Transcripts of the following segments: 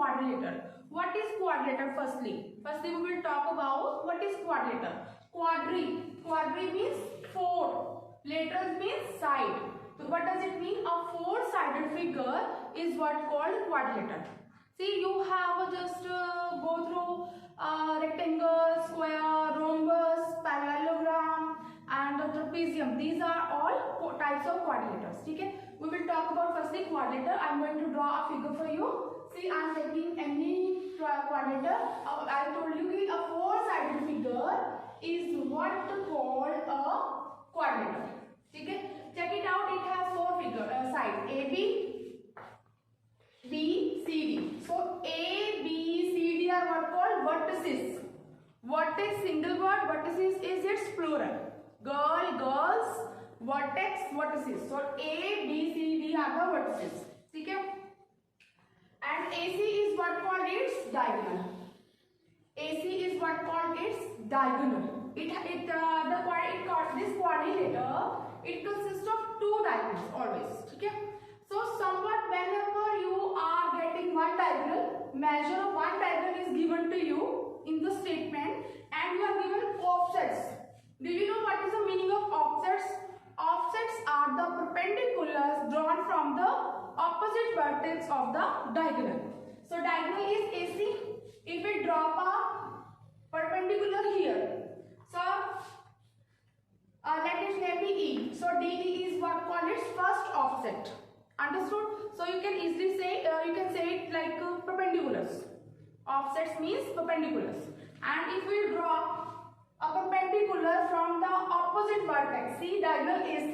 quadrilateral. What is quadrilateral? Firstly we will talk about what is quadrilateral. Quadri means four. Lateral means side. So what does it mean? A four-sided figure is what called quadrilateral. See, you have just go through rectangle, square, rhombus, parallelogram, and trapezium. These are all types of quadrilaterals. Okay? We will talk about firstly quadrilateral. I am going to draw a figure for you. See, I am taking any quadrilateral. I told you a four-sided figure is what called a quadrilateral. Okay? Check it out. It has four sides: A, B, C, D. So A, B, C, D are what called vertices. Vertex, single word. Vertices is its plural. Girls, vertex, vertices. So A, B, C, D are the vertices. Okay? And AC is what called its diagonal. AC is what called its diagonal. This quadrilateral, it consists of two diagonals always. Okay? So somewhat whenever you are getting one diagonal, measure of one diagonal is given to you in the statement, and you are given offsets. Do you know what is the meaning of offsets? Offsets are the perpendiculars drawn from the opposite vertex of the diagonal. So diagonal is AC. If we drop a perpendicular here, so let its name be E. So DE is what called its first offset. Understood? So you can easily say, you can say it like perpendiculars. Offsets means perpendiculars. And if we draw a perpendicular from the opposite vertex, see diagonal AC,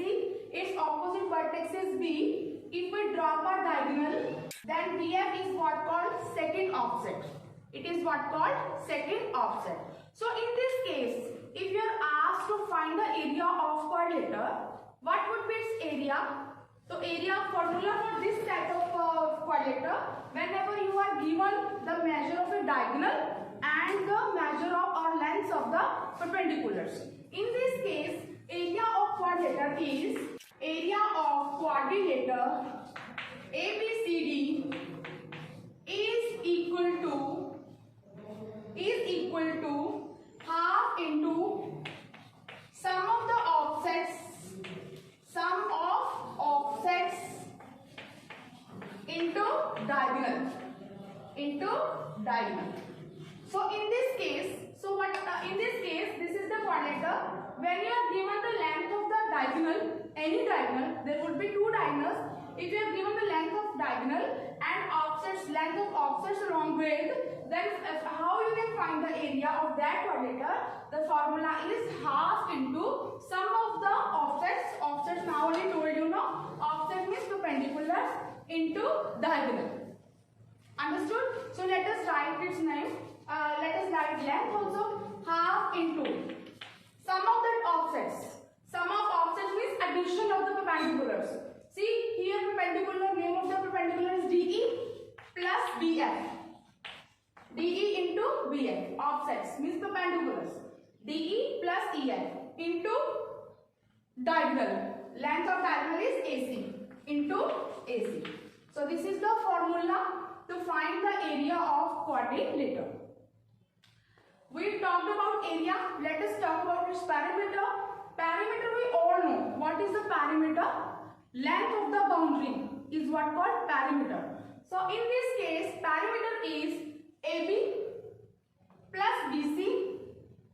its opposite vertex is B. If we drop a diagonal, then BF is what called second offset. It is what called second offset. So in this case, if you are asked to find the area of quadrilateral, what would be its area? So area formula for this type of quadrilateral, whenever you are given the measure of a diagonal and the measure of or lengths of the perpendiculars. In this case, area of quadrilateral is area of quadrilateral ABCD is equal to half into sum of offsets into diagonal. So in this case, this is the quadrilateral. When you are given the length of the diagonal, any diagonal, there would be two diagonals. If you are given the length of diagonal and length of offsets along with, then how you can find the area of that quadrilateral? The formula is half into sum of the offsets. Offsets now only told you, no? Offset means perpendicular into diagonal. Understood? So let us write its name. Let us write length also. Half into sum of the offsets. Sum of offsets means addition of the perpendiculars. See here, perpendicular, name of the perpendicular is DE plus BF. DE into BF. Offsets means perpendiculars. DE plus EF into diagonal. Length of diagonal is AC into AC. So this is the formula to find the area of quadrilateral. We talked about area. Let us talk about its perimeter. Perimeter we all know. What is the perimeter? Length of the boundary is what called perimeter. So in this case, perimeter is AB plus BC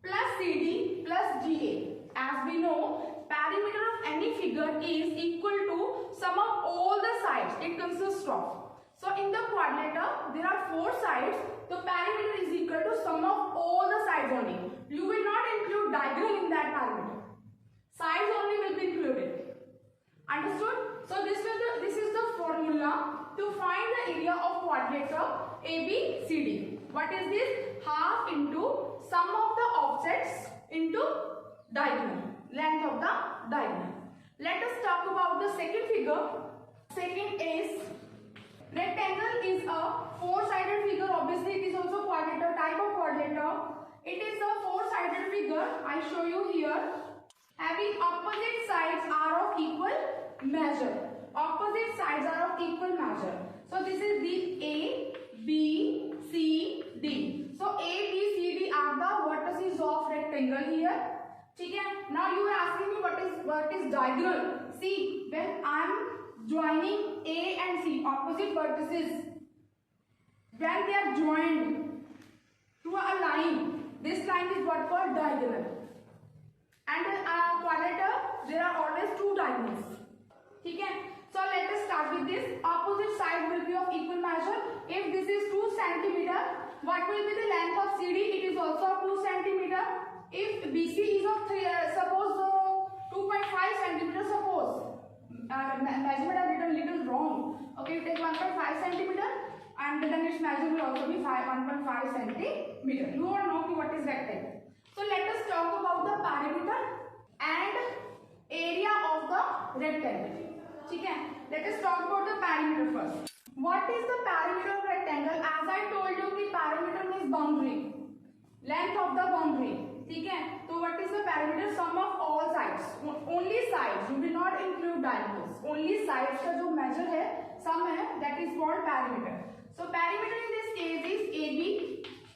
plus CD plus GA. As we know, perimeter of any figure is equal to sum of all the sides it consists of. So in the quadrilateral, there are four sides. The perimeter is equal to sum of all the sides only. You will not include diagonal in that perimeter. Sides only will be included. Understood? So this is the formula to find the area of quadrilateral ABCD. What is this? Half into sum of the offsets into diagonal. Length of the diagonal. Let us talk about the second figure. Second is rectangle is a four-sided figure. Obviously, it is also quadrilateral, type of quadrilateral. It is a four-sided figure. I show you here. Having opposite sides are of equal measure. Opposite sides are of equal measure. So this is the A B, C, D. So A, B, C, D are the vertices of rectangle here. ठीक है. Now you are asking me what is diagonal. See, when I am joining A and C, opposite vertices, when they are joined to a line, this line is what called diagonal. And in a quadrilateral, there are always two diagonals. ठीक है. So let us start with this. Opposite side will be of equal measure. If this is 2 centimeter, what will be the length of CD? It is also 2 centimeter. If BC is of 2.5 centimeter, suppose measurement a little wrong. Okay, you take 1.5 centimeter, and then its measure will also be 1.5 centimeter. You all know what is rectangle. So let us talk about the perimeter and area of the rectangle. ठीक है. Let us talk about the perimeter first. What is the perimeter of rectangle? As I told you कि perimeter means boundary, length of the boundary. ठीक है. तो what is the perimeter? Sum of all sides. Only sides. You will not include diagonals. Only sides का जो measure है, sum है, that is called perimeter. So perimeter in this case is AB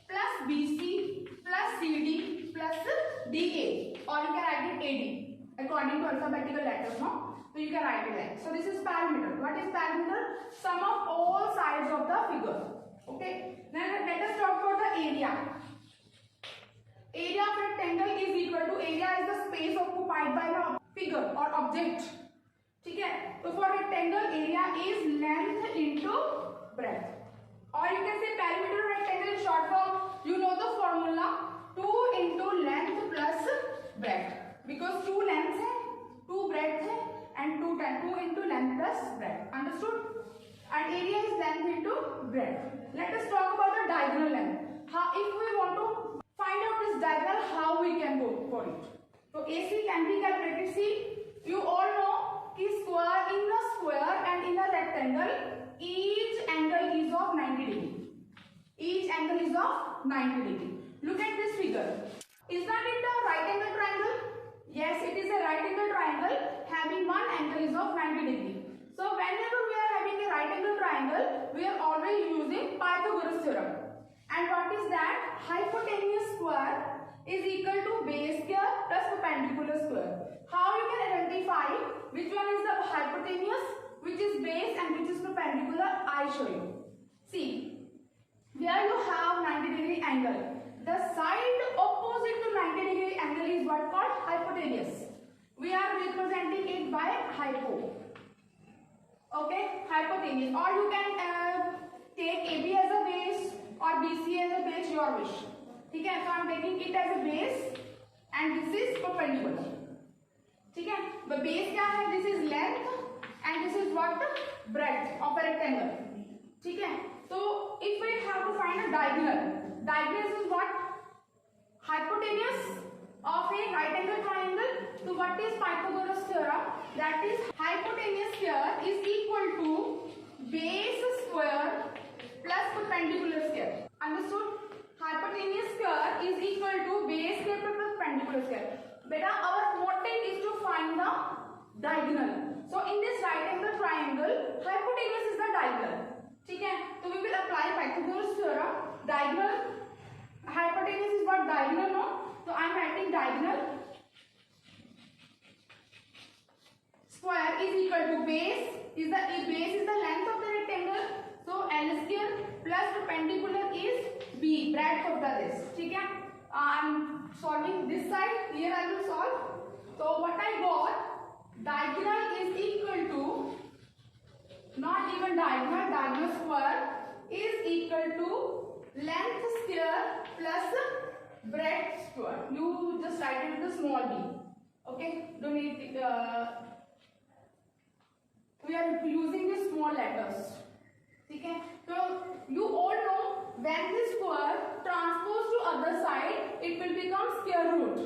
plus BC plus CD plus DA, or you can write it AD according to alphabetical letters, no? So you can write it like. So this is perimeter. What is perimeter? Sum of all sides of the figure. Okay. Now let us talk about the area. Area of rectangle is equal to, area is the space occupied by the figure or object. ठीक है. So for rectangle, area is length into breadth. Or you can say perimeter of rectangle in short form. You know the formula: 2 into length plus breadth. Because 2 lengths है, 2 breadth है, and 2 into length plus breadth. Understood? And area is length into breadth. Let us talk about the diagonal length. If we want to find out this diagonal, how we can go for it? So AC can be calculated. See, you all know कि square, in a square and in a rectangle, each angle is of 90 degree. Each angle is of 90 degree. Look at this figure. Is that it a right angle triangle? Yes, it is a right angle triangle having one angle is of 90 degree. So whenever we are having a right angle triangle, we are always using Pythagoras theorem. And what is that? Hypotenuse square is equal to base square plus perpendicular square. How you can identify which one is the hypotenuse, which is base, and which is perpendicular? I show you. See, where you have 90 degree angle, the side opposite to 90 degree angle is what called hypotenuse. We are representing it by hypo. Okay, hypotenuse. Or you can take AB as a base or BC as a base, your wish. ठीक है. So I am taking it as a base and this is perpendicular. ठीक है. The base क्या है? This is length and this is what? Breadth of a rectangle. ठीक है. So if we have to find a diagonal, diagonal is what? Hypotenuse of a right angle triangle. So what is Pythagoras theorem? That is hypotenuse square is equal to base square plus perpendicular square. Understood? Hypotenuse square is equal to base square plus perpendicular square. Beta, our motive is to find the diagonal. So in this right angle triangle, hypotenuse is the diagonal. ठीक है. So we will apply Pythagoras theorem. Diagonal, hypotenuse is what? Diagonal, no? So I am writing diagonal. Square is equal to base is the length of the rectangle. So L square plus perpendicular is B, breadth of the this. ठीक है. I am solving this side. Here I will solve. So what I got, diagonal is equal to, not even diagonal, diagonal square is equal to length square plus breadth square. You just write it with a small b. Okay, don't need we are using the small letters. ठीक है. So you all know when this square transpose to other side, it will become square root.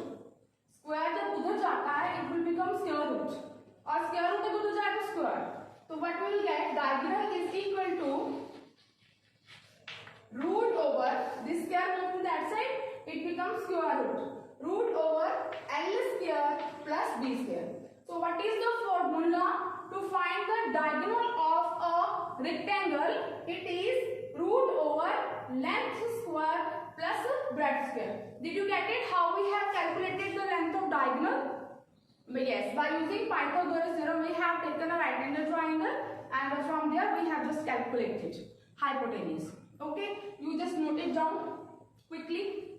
Square जब उधर जाता है, it will become square root. और square root तक उधर जाएगा square. So what we will get, diagonal is equal to root over this square moved to that side, it becomes square root. Root over L square plus B square. So what is the formula to find the diagonal of a rectangle? It is root square. Did you get it? How we have calculated the length of diagonal? But yes, by using Pythagoras theorem, we have taken a right angle triangle, and from there we have just calculated hypotenuse. Okay, you just note it down quickly.